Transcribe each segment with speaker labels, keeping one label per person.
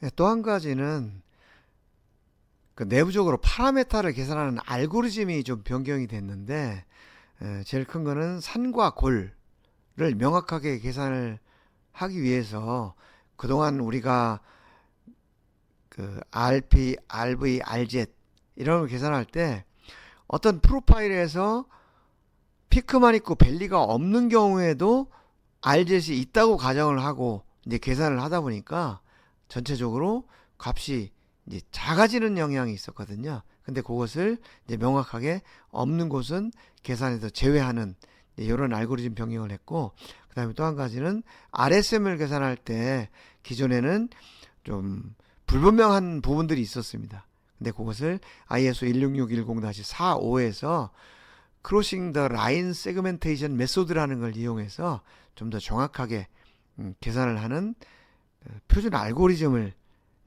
Speaker 1: 또 한 가지는 그 내부적으로 파라메타를 계산하는 알고리즘이 좀 변경이 됐는데, 제일 큰 거는 산과 골을 명확하게 계산을 하기 위해서 그동안 우리가 그 RP, RV, RZ 이런 걸 계산할 때 어떤 프로파일에서 피크만 있고 밸리가 없는 경우에도 RZ이 있다고 가정을 하고 이제 계산을 하다 보니까 전체적으로 값이 이제 작아지는 영향이 있었거든요. 근데 그것을 이제 명확하게 없는 곳은 계산에서 제외하는 이런 알고리즘 변경을 했고, 그 다음에 또 한 가지는 RSM을 계산할 때 기존에는 좀 불분명한 부분들이 있었습니다. 근데 그것을 ISO 16610-45에서 크로싱 더 라인 세그멘테이션 메소드라는 걸 이용해서 좀 더 정확하게 계산을 하는 표준 알고리즘을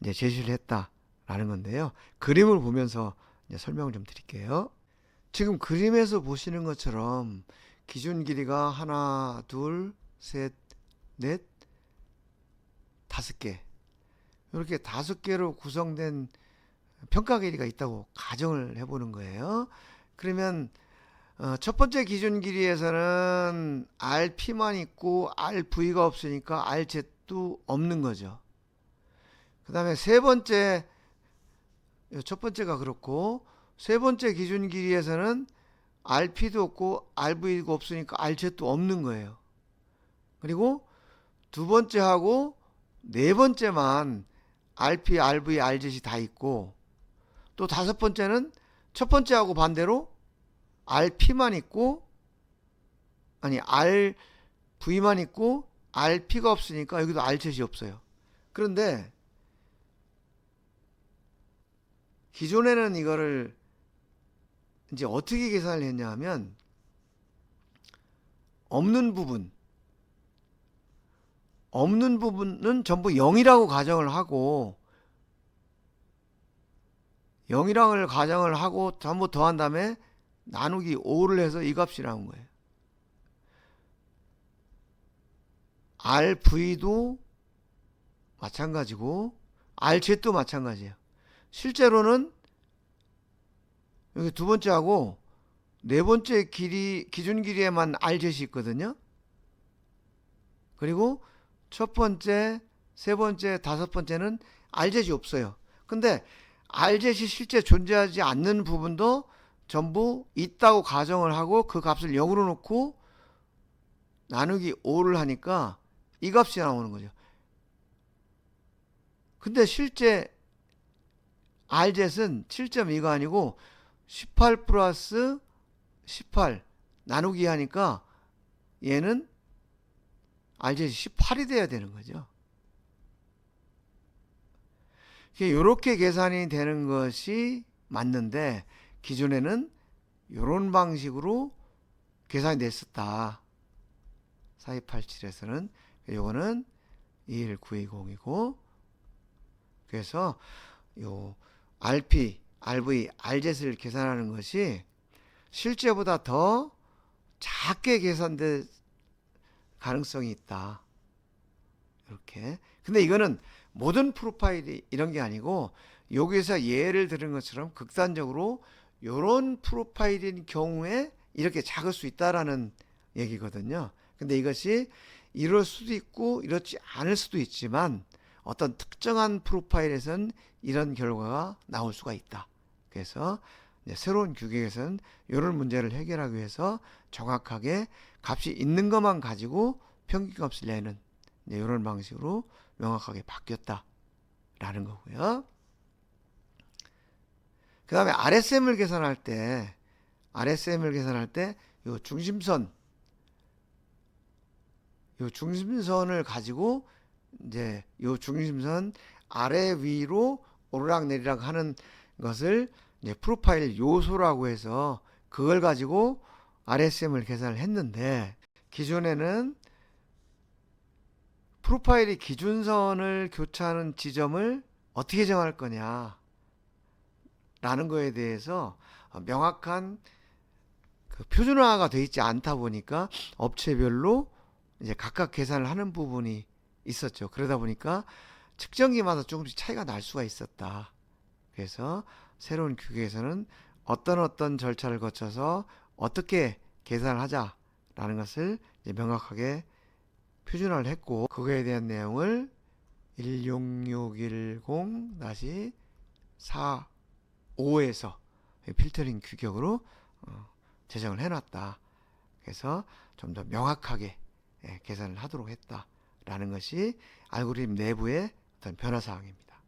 Speaker 1: 이제 제시를 했다라는 건데요. 그림을 보면서 이제 설명을 좀 드릴게요. 지금 그림에서 보시는 것처럼 기준 길이가 하나, 둘, 셋, 넷, 다섯 개, 이렇게 다섯 개로 구성된 평가 길이가 있다고 가정을 해보는 거예요. 그러면 첫 번째 기준 길이에서는 RP만 있고 RV가 없으니까 RZ도 없는 거죠. 그 다음에 세 번째, 첫 번째가 그렇고, 세 번째 기준 길이에서는 RP도 없고 RV가 없으니까 RZ도 없는 거예요. 그리고 두 번째하고 네 번째만 RP, RV, RZ이 다 있고, 또 다섯 번째는 첫 번째하고 반대로 RP만 있고, 아니 RV만 있고 RP가 없으니까 여기도 RZ이 없어요. 그런데 기존에는 이거를 이제 어떻게 계산을 했냐 하면, 없는 부분 없는 부분은 전부 0이라고 가정을 하고, 0이라고 가정을 하고 전부 더한 다음에 나누기 5를 해서 이 값이 나온 거예요. RV도 마찬가지고 RZ도 마찬가지예요. 실제로는 여기 두 번째하고 네 번째 길이, 기준 길이에만 RZ이 있거든요. 그리고 첫 번째, 세 번째, 다섯 번째는 RZ이 없어요. 근데 RZ이 실제 존재하지 않는 부분도 전부 있다고 가정을 하고 그 값을 0으로 놓고 나누기 5를 하니까 이 값이 나오는 거죠. 근데 실제 RZ은 7.2가 아니고 18 플러스 18 나누기 하니까 얘는 RZ이 18이 돼야 되는 거죠. 이렇게 계산이 되는 것이 맞는데, 기존에는 이런 방식으로 계산이 됐었다. 4287에서는 요거는 21920이고, 그래서 요 RP, RV, RZ를 계산하는 것이 실제보다 더 작게 계산될 가능성이 있다. 이렇게. 근데 이거는 모든 프로파일이 이런 게 아니고, 여기서 예를 들은 것처럼 극단적으로 이런 프로파일인 경우에 이렇게 작을 수 있다라는 얘기거든요. 근데 이것이 이럴 수도 있고 이렇지 않을 수도 있지만, 어떤 특정한 프로파일에선 이런 결과가 나올 수가 있다. 그래서 새로운 규격에서는 이런 문제를 해결하기 위해서 정확하게 값이 있는 것만 가지고 평균값을 내는 이런 방식으로 명확하게 바뀌었다라는 거고요. 그 다음에 RSM을 계산할 때, 요 중심선을 가지고 이제 요 중심선 아래 위로 오르락 내리락 하는 것을 이제 프로파일 요소라고 해서 그걸 가지고 RSM을 계산을 했는데, 기존에는 프로파일이 기준선을 교차하는 지점을 어떻게 정할 거냐 라는 거에 대해서 명확한 그 표준화가 되어 있지 않다 보니까 업체별로 이제 각각 계산을 하는 부분이 있었죠. 그러다 보니까 측정기마다 조금씩 차이가 날 수가 있었다. 그래서 새로운 규격에서는 어떤 절차를 거쳐서 어떻게 계산을 하자라는 것을 이제 명확하게 표준화를 했고, 그거에 대한 내용을 16610-45에서 필터링 규격으로 제정을 해놨다. 그래서 좀 더 명확하게 계산을 하도록 했다라는 것이 알고리즘 내부의 어떤 변화 사항입니다.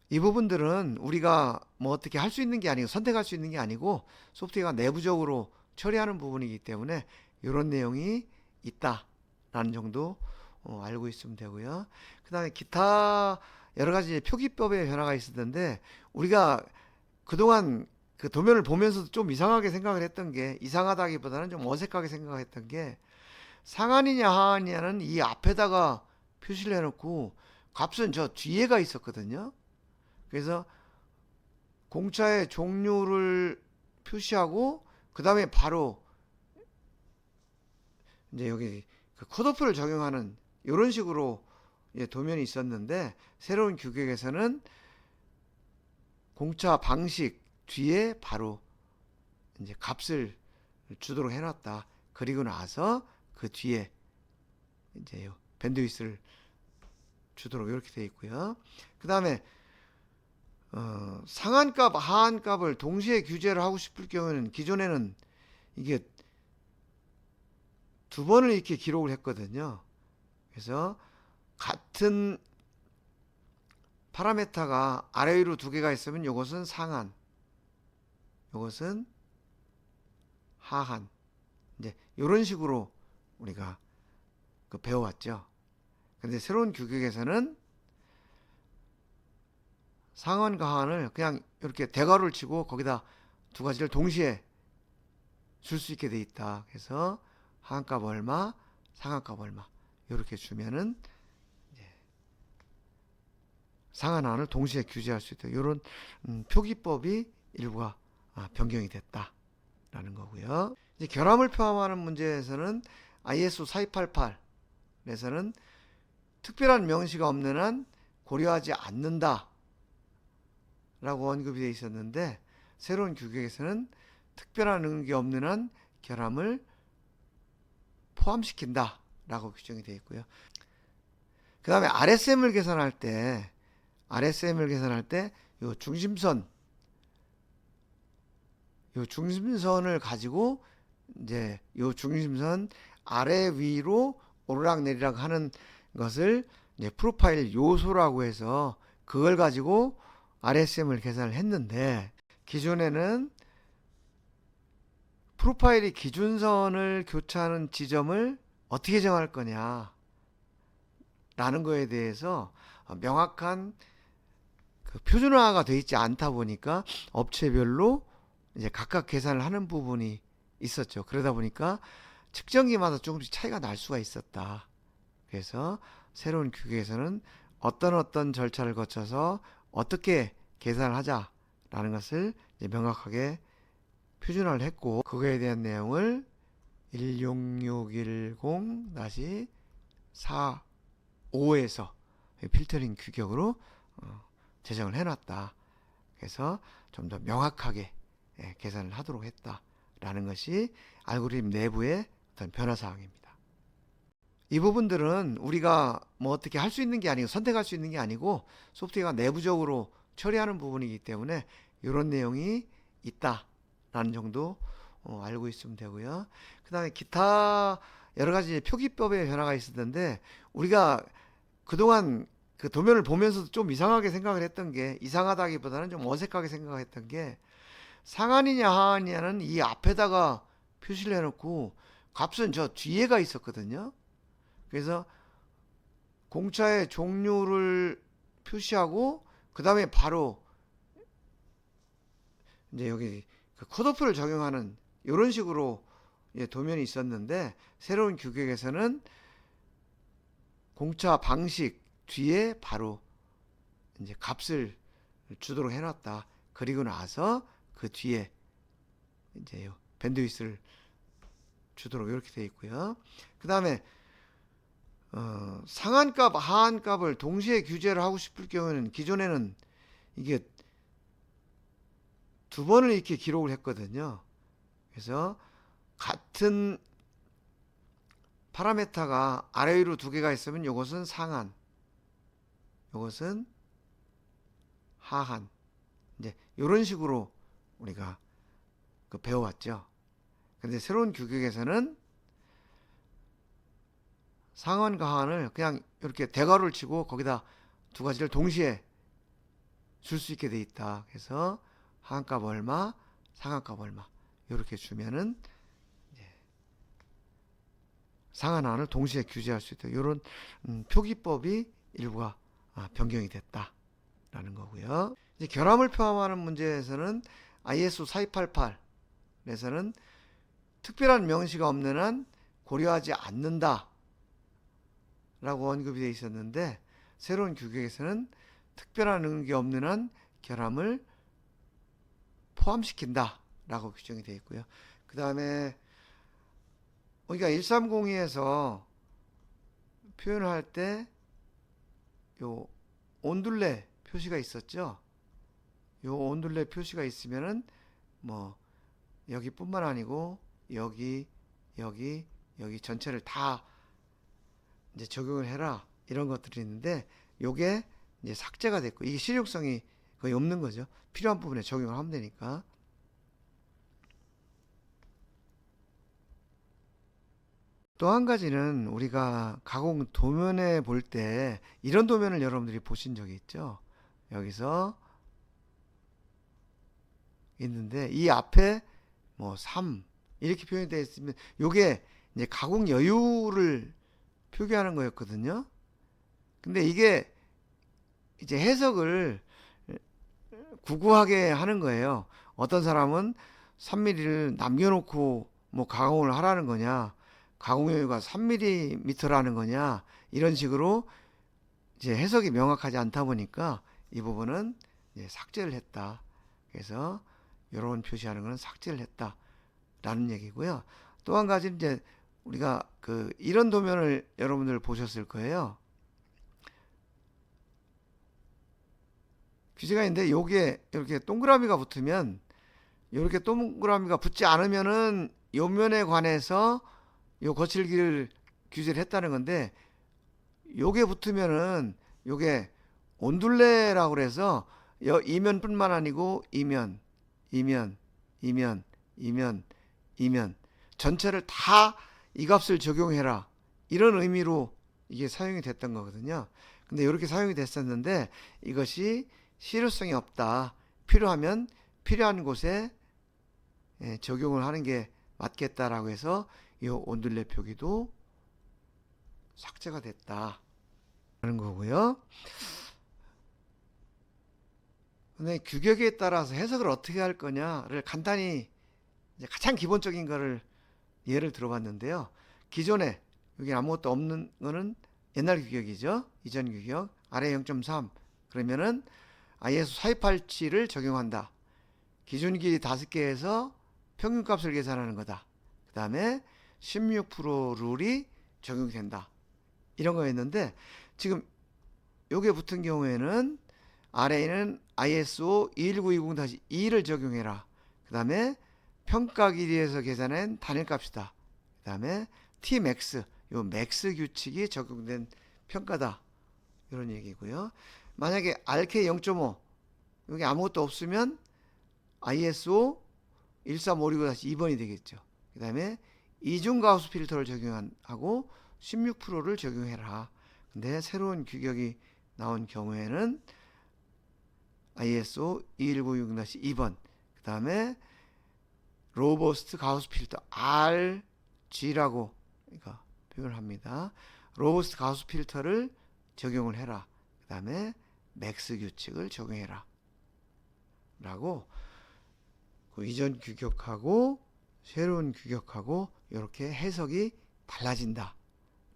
Speaker 1: 이 부분들은 우리가 뭐 어떻게 할 수 있는 게 아니고 선택할 수 있는 게 아니고 소프트웨어가 내부적으로 처리하는 부분이기 때문에 이런 내용이 있다라는 정도 알고 있으면 되고요. 그 다음에 기타 여러 가지 표기법의 변화가 있을 텐데, 우리가 그동안 그 도면을 보면서도 좀 이상하게 생각을 했던 게, 이상하다기보다는 좀 어색하게 생각을 했던 게, 상한이냐 하한이냐는 이 앞에다가 표시를 해놓고 값은 저 뒤에가 있었거든요. 그래서 공차의 종류를 표시하고 그 다음에 바로 이제 여기 그 컷오프를 적용하는 이런 식으로 도면이 있었는데, 새로운 규격에서는 공차 방식 뒤에 바로 이제 값을 주도록 해놨다. 그리고 나서 그 뒤에 이제 밴드위스를 주도록 이렇게 되어 있고요. 그 다음에 상한값, 하한값을 동시에 규제를 하고 싶을 경우에는, 기존에는 이게 두 번을 이렇게 기록을 했거든요. 그래서 같은 파라메타가 아래 위로 두 개가 있으면 이것은 상한, 이것은 하한, 이제 이런 식으로 우리가 배워왔죠. 근데 새로운 규격에서는 상한과 하한을 그냥 이렇게 대괄호를 치고 거기다 두 가지를 동시에 줄 수 있게 돼 있다. 그래서 하한값 얼마, 상한값 얼마 이렇게 주면은 상한 하한을 동시에 규제할 수 있다. 이런 표기법이 일부가 변경이 됐다라는 거고요. 이제 결함을 포함하는 문제에서는 ISO 4288에서는 특별한 명시가 없는 한 고려하지 않는다 라고 언급이 되어 있었는데, 새로운 규격에서는 특별한 응기 없는 한 결함을 포함시킨다 라고 규정이 되어 있고요. 그 다음에 RSM을 계산할 때 요 중심선을 가지고 이제 요 중심선 아래 위로 오르락 내리락 하는 것을 이제 프로파일 요소라고 해서 그걸 가지고 RSM을 계산을 했는데, 기존에는 프로파일이 기준선을 교차하는 지점을 어떻게 정할 거냐 라는 거에 대해서 명확한 그 표준화가 되어 있지 않다 보니까 업체별로 이제 각각 계산을 하는 부분이 있었죠. 그러다 보니까 측정기마다 조금씩 차이가 날 수가 있었다. 그래서 새로운 규격에서는 어떤 절차를 거쳐서 어떻게 계산을 하자라는 것을 이제 명확하게 표준화를 했고, 그거에 대한 내용을 16610-45에서 필터링 규격으로 제정을 해놨다. 그래서 좀 더 명확하게 계산을 하도록 했다라는 것이 알고리즘 내부의 어떤 변화 사항입니다. 이 부분들은 우리가 뭐 어떻게 할 수 있는 게 아니고 선택할 수 있는 게 아니고 소프트웨어가 내부적으로 처리하는 부분이기 때문에 이런 내용이 있다라는 정도 알고 있으면 되고요. 그 다음에 기타 여러 가지 표기법의 변화가 있을 텐데, 우리가 그동안 그 도면을 보면서도 좀 이상하게 생각을 했던 게, 이상하다기보다는 좀 어색하게 생각을 했던 게, 상한이냐 하한이냐는 이 앞에다가 표시를 해놓고 값은 저 뒤에가 있었거든요. 그래서 공차의 종류를 표시하고 그 다음에 바로 이제 여기 그 컷오프를 적용하는 이런 식으로 도면이 있었는데, 새로운 규격에서는 공차 방식 뒤에 바로 이제 값을 주도록 해놨다. 그리고 나서 그 뒤에 이제 밴드위스를 주도록 이렇게 되어 있고요. 그 다음에 상한값, 하한값을 동시에 규제를 하고 싶을 경우에는 기존에는 이게 두 번을 이렇게 기록을 했거든요. 그래서 같은 파라메타가 아래 위로 두 개가 있으면 이것은 상한, 이것은 하한. 이제 이런 식으로 우리가 배워왔죠. 근데 새로운 규격에서는 상한과 하한을 그냥 이렇게 대괄호를 치고 거기다 두 가지를 동시에 줄 수 있게 돼 있다. 그래서 하한값 얼마, 상한값 얼마 이렇게 주면은 상한 하한을 동시에 규제할 수 있다. 이런 표기법이 일부가 변경이 됐다라는 거고요. 이제 결함을 포함하는 문제에서는 ISO 4288에서는 특별한 명시가 없는 한 고려하지 않는다 라고 언급이 되어 있었는데, 새로운 규격에서는 특별한 의무가 없는 한 결함을 포함시킨다 라고 규정이 되어 있고요. 그 다음에 우리가 1302에서 표현을 할 때 요 온둘레 표시가 있었죠. 요 온둘레 표시가 있으면은 뭐 여기뿐만 아니고 여기 전체를 다 이제 적용을 해라 이런 것들이 있는데, 요게 이제 삭제가 됐고 이게 실용성이 거의 없는 거죠. 필요한 부분에 적용을 하면 되니까. 또 한 가지는 우리가 가공 도면에 볼 때 이런 도면을 여러분들이 보신 적이 있죠. 여기서 있는데 이 앞에 뭐 3 이렇게 표현이 되어 있으면 요게 이제 가공 여유를 표기하는 거였거든요. 근데 이게 이제 해석을 구구하게 하는 거예요. 어떤 사람은 3mm를 남겨놓고 뭐 가공을 하라는 거냐, 가공 여유가 3mm라는 거냐, 이런 식으로 이제 해석이 명확하지 않다 보니까 이 부분은 이제 삭제를 했다. 그래서 이런 표시하는 것은 삭제를 했다라는 얘기고요. 또 한 가지 이제 우리가 이런 도면을 여러분들 보셨을 거예요. 규제가 있는데 요게 이렇게 동그라미가 붙으면, 이렇게 동그라미가 붙지 않으면은 요 면에 관해서 요 거칠기를 규제를 했다는 건데, 요게 붙으면은 요게 온둘레라고 그래서 이면뿐만 아니고 이면 전체를 다 이 값을 적용해라 이런 의미로 이게 사용이 됐던 거거든요. 근데 이렇게 사용이 됐었는데 이것이 실효성이 없다, 필요하면 필요한 곳에 적용을 하는 게 맞겠다라고 해서 이 온둘레 표기도 삭제가 됐다 하는 거고요. 근데 규격에 따라서 해석을 어떻게 할 거냐를 간단히 이제 가장 기본적인 거를 예를 들어봤는데요. 기존에 여기 아무것도 없는 거는 옛날 규격이죠. 이전 규격 아래 0.3 그러면은 ISO 4287을 적용한다. 기준 길이 5개에서 평균값을 계산하는 거다. 그 다음에 16% 룰이 적용이 된다. 이런 거였는데 지금 요게 붙은 경우에는 아래에는 ISO 21920-2를 적용해라. 그 다음에 평가 길이에서 계산한 단일값이다. 그 다음에 Tmax, 요 맥스 규칙이 적용된 평가다. 이런 얘기고요. 만약에 RK 0.5 여기 아무것도 없으면 ISO 13565-2번이 되겠죠. 그 다음에 이중가우스 필터를 적용하고 16%를 적용해라. 근데 새로운 규격이 나온 경우에는 ISO 21960-2번 그 다음에 로버스트 가우스 필터 RG라고 그러니까 표현을 합니다. 로버스트 가우스 필터를 적용을 해라. 그 다음에 맥스 규칙을 적용해라 라고 이전 규격하고 새로운 규격하고 이렇게 해석이 달라진다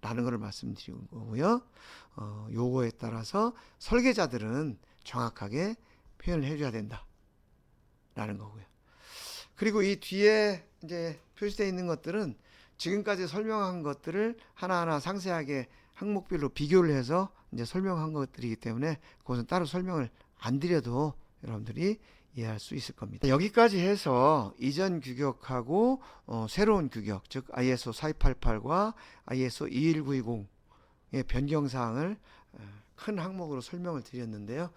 Speaker 1: 라는 것을 말씀드리는 거고요. 요거에 따라서 설계자들은 정확하게 표현을 해줘야 된다 라는 거고요. 그리고 이 뒤에 이제 표시되어 있는 것들은 지금까지 설명한 것들을 하나하나 상세하게 항목별로 비교를 해서 이제 설명한 것들이기 때문에 그것은 따로 설명을 안 드려도 여러분들이 이해할 수 있을 겁니다. 여기까지 해서 이전 규격하고 새로운 규격, 즉 ISO 4288과 ISO 21920의 변경사항을 큰 항목으로 설명을 드렸는데요.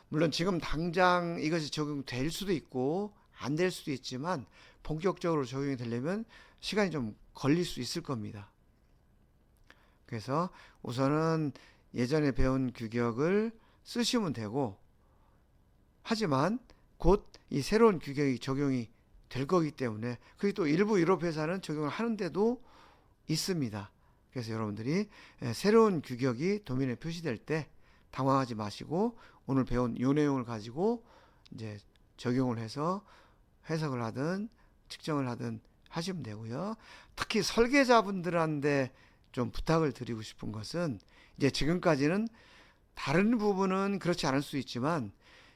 Speaker 1: 물론 지금 당장 이것이 적용될 수도 있고 안 될 수도 있지만 본격적으로 적용이 되려면 시간이 좀 걸릴 수 있을 겁니다. 그래서 우선은 예전에 배운 규격을 쓰시면 되고, 하지만 곧 이 새로운 규격이 적용이 될 거기 때문에, 그게 또 일부 유럽 회사는 적용을 하는데도 있습니다. 그래서 여러분들이 새로운 규격이 도면에 표시될 때 당황하지 마시고 오늘 배운 이 내용을 가지고 이제 적용을 해서 해석을 하든 측정을 하든 하시면 되고요. 특히 설계자분들한테 좀 부탁을 드리고 싶은 것은, 이제 지금까지는 다른 부분은 그렇지 않을 수 있지만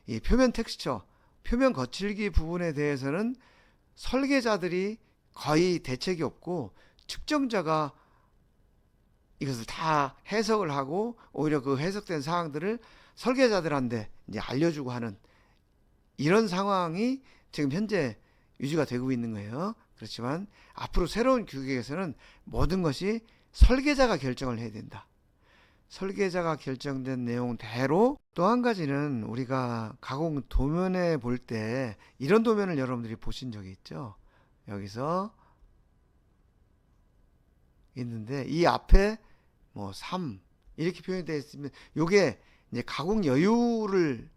Speaker 1: 이 표면 텍스처, 표면 거칠기 부분에 대해서는 설계자들이 거의 대책이 없고 측정자가 이것을 다 해석을 하고 오히려 그 해석된 사항들을 설계자들한테 이제 알려주고 하는 이런 상황이 지금 현재 유지가 되고 있는 거예요. 그렇지만 앞으로 새로운 규격에서는 모든 것이 설계자가 결정을 해야 된다. 설계자가 결정된 내용대로. 또 한 가지는 우리가 가공 도면에 볼 때 이런 도면을 여러분들이 보신 적이 있죠. 여기서 있는데 이 앞에 뭐 3 이렇게 표현이 되어 있으면 이게 이제 가공 여유를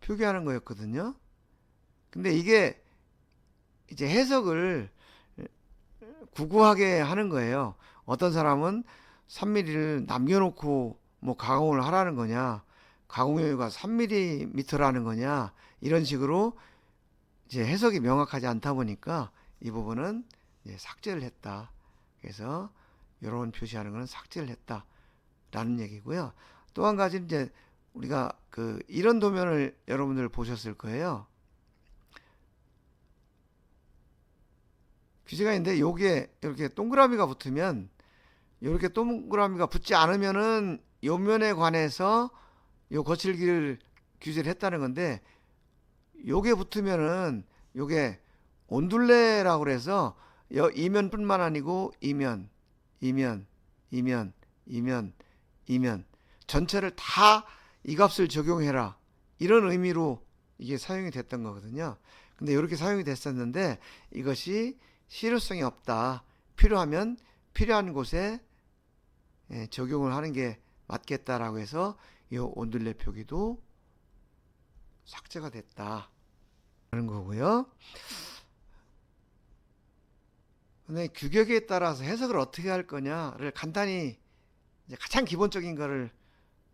Speaker 1: 표기하는 거였거든요. 근데 이게 이제 해석을 구구하게 하는 거예요. 어떤 사람은 3mm를 남겨놓고 뭐 가공을 하라는 거냐, 가공 여유가 3mm라는 거냐, 이런 식으로 이제 해석이 명확하지 않다 보니까 이 부분은 이제 삭제를 했다. 그래서 이런 표시하는 것은 삭제를 했다라는 얘기고요. 또 한 가지 이제 우리가 이런 도면을 여러분들 보셨을 거예요. 규제가 있는데 요게 이렇게 동그라미가 붙으면, 이렇게 동그라미가 붙지 않으면은 요 면에 관해서 요 거칠기를 규제를 했다는 건데, 요게 붙으면은 요게 온둘레라고 그래서 이면뿐만 아니고 이면 전체를 다 이 값을 적용해라, 이런 의미로 이게 사용이 됐던 거거든요. 근데 이렇게 사용이 됐었는데 이것이 실효성이 없다, 필요하면 필요한 곳에 적용을 하는 게 맞겠다라고 해서 이 온둘레 표기도 삭제가 됐다 하는 거고요. 근데 규격에 따라서 해석을 어떻게 할 거냐를 간단히 이제 가장 기본적인 거를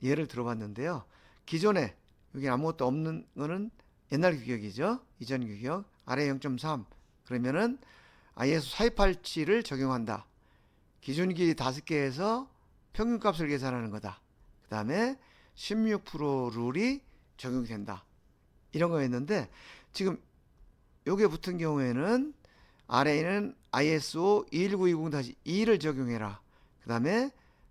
Speaker 1: 예를 들어봤는데요. 기존에 여기 아무것도 없는 거는 옛날 규격이죠. 이전 규격 아래 0.3 그러면은 ISO 4287을 적용한다. 기준 길이 5개에서 평균값을 계산하는 거다. 그 다음에 16% 룰이 적용된다. 이런 거였는데 지금 요게 붙은 경우에는 아래에는 ISO 21920-2를 적용해라. 그 다음에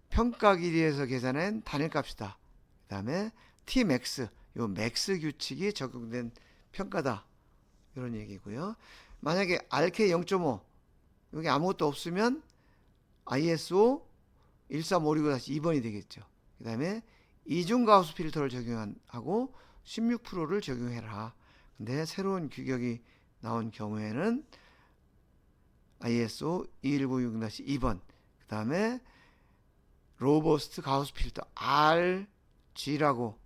Speaker 1: 평가 길이에서 계산한 단일값이다. 그 다음에 Tmax, 요 맥스 규칙이 적용된 평가다. 이런 얘기고요. 만약에 RK 0.5 여기 아무것도 없으면 ISO 13565-2번이 되겠죠. 그 다음에 이중가우스 필터를 적용하고 16%를 적용해라. 근데 새로운 규격이 나온 경우에는 ISO 21920-2번 그 다음에 로버스트 가우스 필터 RG라고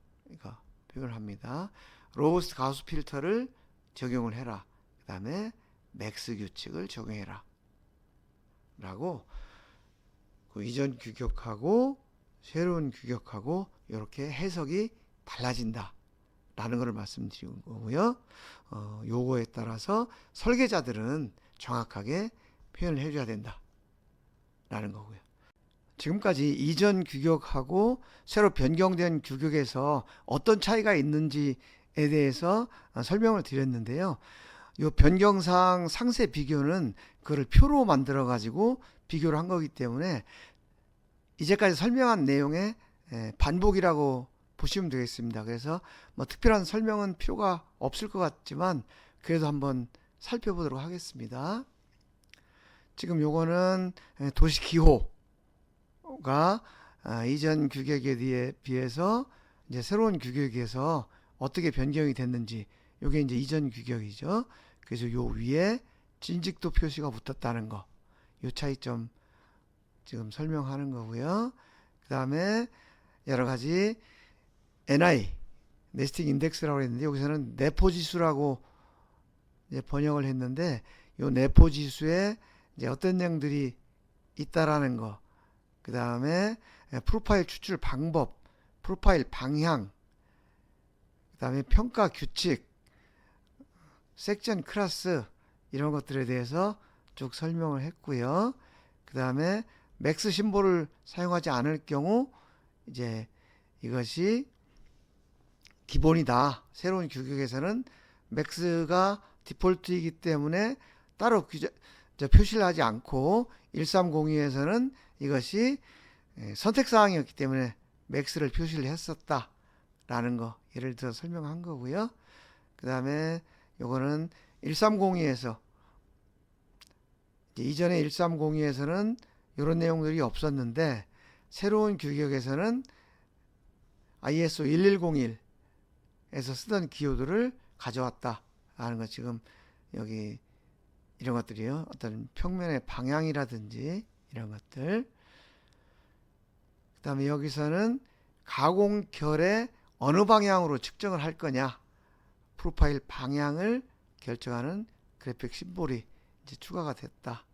Speaker 1: 표현을 합니다. 로버스트 가우스 필터를 적용을 해라. 그 다음에 맥스 규칙을 적용해라 라고 그 이전 규격하고 새로운 규격하고 이렇게 해석이 달라진다 라는 것을 말씀드리는 거고요. 요거에 따라서 설계자들은 정확하게 표현을 해줘야 된다 라는 거고요. 지금까지 이전 규격하고 새로 변경된 규격에서 어떤 차이가 있는지에 대해서 설명을 드렸는데요. 요 변경사항 상세 비교는 그걸 표로 만들어 가지고 비교를 한 거기 때문에 이제까지 설명한 내용의 반복이라고 보시면 되겠습니다. 그래서 뭐 특별한 설명은 필요가 없을 것 같지만 그래도 한번 살펴보도록 하겠습니다. 지금 요거는 도시 기호가 이전 규격에 비해서 이제 새로운 규격에서 어떻게 변경이 됐는지, 요게 이제 이전 규격이죠. 그래서 요 위에 진직도 표시가 붙었다는 거, 요 차이점 지금 설명하는 거고요. 그 다음에 여러 가지 NI, 네스팅 인덱스라고 했는데 여기서는 내포지수라고 이제 번역을 했는데, 요 내포지수에 이제 어떤 내용들이 있다라는 거, 그 다음에 프로파일 추출 방법, 프로파일 방향, 그 다음에 평가 규칙, 섹션 클래스, 이런 것들에 대해서 쭉 설명을 했고요. 그 다음에 맥스 심볼을 사용하지 않을 경우 이제 이것이 기본이다. 새로운 규격에서는 맥스가 디폴트이기 때문에 따로 표시를 하지 않고 1302에서는 이것이 선택사항이었기 때문에 맥스를 표시를 했었다 라는 거, 예를 들어 설명한 거고요. 그 다음에 요거는 1302에서 이전에 1302에서는 이런 내용들이 없었는데 새로운 규격에서는 ISO 1101에서 쓰던 기호들을 가져왔다 라는 거, 지금 여기 이런 것들이요. 어떤 평면의 방향이라든지 이런 것들. 그 다음에 여기서는 가공결의 어느 방향으로 측정을 할 거냐, 프로파일 방향을 결정하는 그래픽 심볼이 이제 추가가 됐다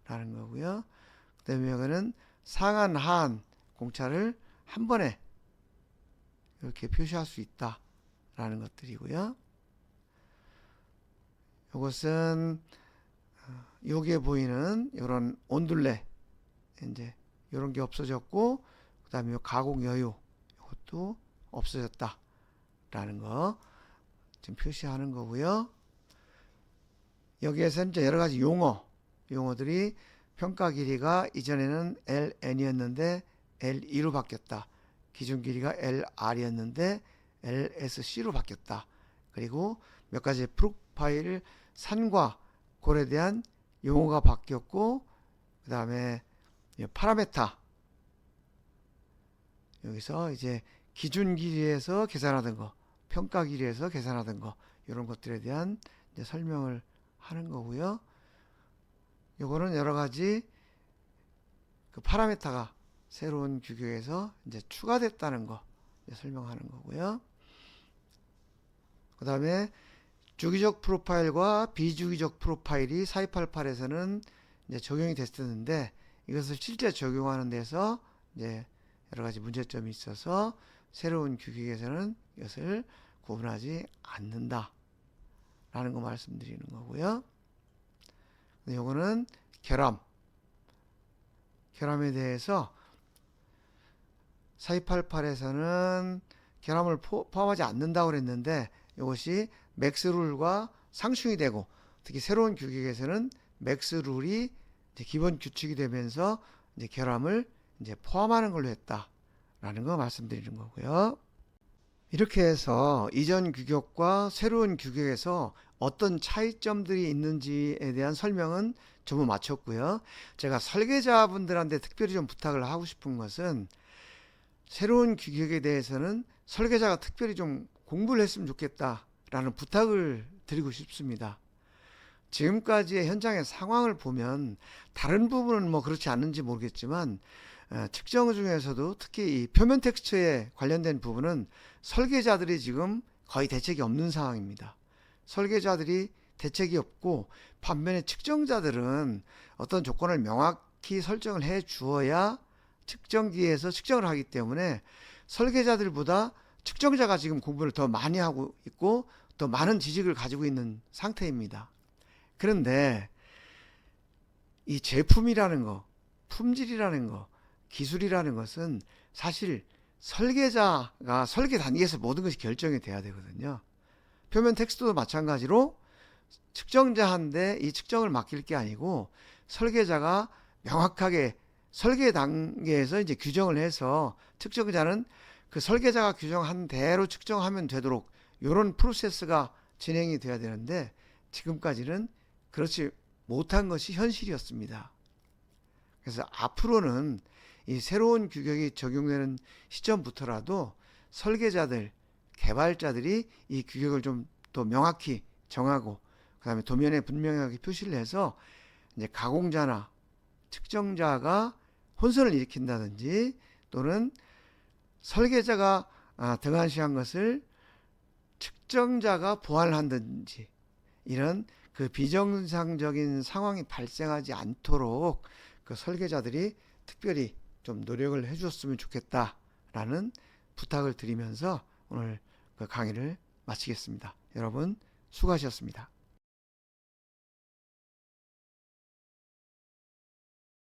Speaker 1: 라는 거고요. 그 다음에 여기는 상한 하한 공차를 한 번에 이렇게 표시할 수 있다 라는 것들이고요. 이것은 여기에 보이는 이런 온둘레, 이제 이런 게 없어졌고, 그 다음에 가공 여유, 이것도 없어졌다 라는 거 지금 표시하는 거고요. 여기에서 이제 여러 가지 용어들이 평가 길이가 이전에는 LN이었는데 L2로 바뀌었다. 기준 길이가 LR이었는데 LSC로 바뀌었다. 그리고 몇 가지 프로파일 산과 골에 대한 용어가 바뀌었고, 그 다음에 파라메타, 여기서 이제 기준 길이에서 계산하던 거, 평가 길이에서 계산하던 거, 이런 것들에 대한 이제 설명을 하는 거고요. 요거는 여러 가지 그 파라메타가 새로운 규격에서 이제 추가됐다는 거 설명하는 거고요. 그 다음에 주기적 프로파일과 비주기적 프로파일이 4288에서는 이제 적용이 됐었는데, 이것을 실제 적용하는 데서 이제 여러 가지 문제점이 있어서 새로운 규격에서는 이것을 구분하지 않는다 라는 거 말씀드리는 거고요. 요거는 결함에 대해서 4288에서는 결함을 포함하지 않는다고 그랬는데, 이것이 맥스룰과 상충이 되고, 특히 새로운 규격에서는 맥스룰이 이제 기본 규칙이 되면서 이제 결함을 이제 포함하는 걸로 했다라는 거 말씀드리는 거고요. 이렇게 해서 이전 규격과 새로운 규격에서 어떤 차이점들이 있는지에 대한 설명은 전부 마쳤고요. 제가 설계자분들한테 특별히 좀 부탁을 하고 싶은 것은, 새로운 규격에 대해서는 설계자가 특별히 좀 공부를 했으면 좋겠다라는 부탁을 드리고 싶습니다. 지금까지의 현장의 상황을 보면 다른 부분은 뭐 그렇지 않은지 모르겠지만, 측정 중에서도 특히 이 표면 텍스처에 관련된 부분은 설계자들이 지금 거의 대책이 없는 상황입니다. 설계자들이 대책이 없고, 반면에 측정자들은 어떤 조건을 명확히 설정을 해 주어야 측정기에서 측정을 하기 때문에 설계자들보다 측정자가 지금 공부를 더 많이 하고 있고 더 많은 지식을 가지고 있는 상태입니다. 그런데 이 제품이라는 거, 품질이라는 거, 기술이라는 것은 사실 설계자가 설계 단계에서 모든 것이 결정이 돼야 되거든요. 표면 텍스트도 마찬가지로 측정자한테 이 측정을 맡길 게 아니고 설계자가 명확하게 설계 단계에서 이제 규정을 해서 측정자는 그 설계자가 규정한 대로 측정하면 되도록 이런 프로세스가 진행이 돼야 되는데 지금까지는 그렇지 못한 것이 현실이었습니다. 그래서 앞으로는 이 새로운 규격이 적용되는 시점부터라도 설계자들, 개발자들이 이 규격을 좀 더 명확히 정하고 그다음에 도면에 분명하게 표시를 해서 이제 가공자나 측정자가 혼선을 일으킨다든지 또는 설계자가 등한시한 것을 측정자가 보완한다든지 이런 그 비정상적인 상황이 발생하지 않도록 그 설계자들이 특별히 좀 노력을 해주었으면 좋겠다라는 부탁을 드리면서 오늘 그 강의를 마치겠습니다. 여러분 수고하셨습니다.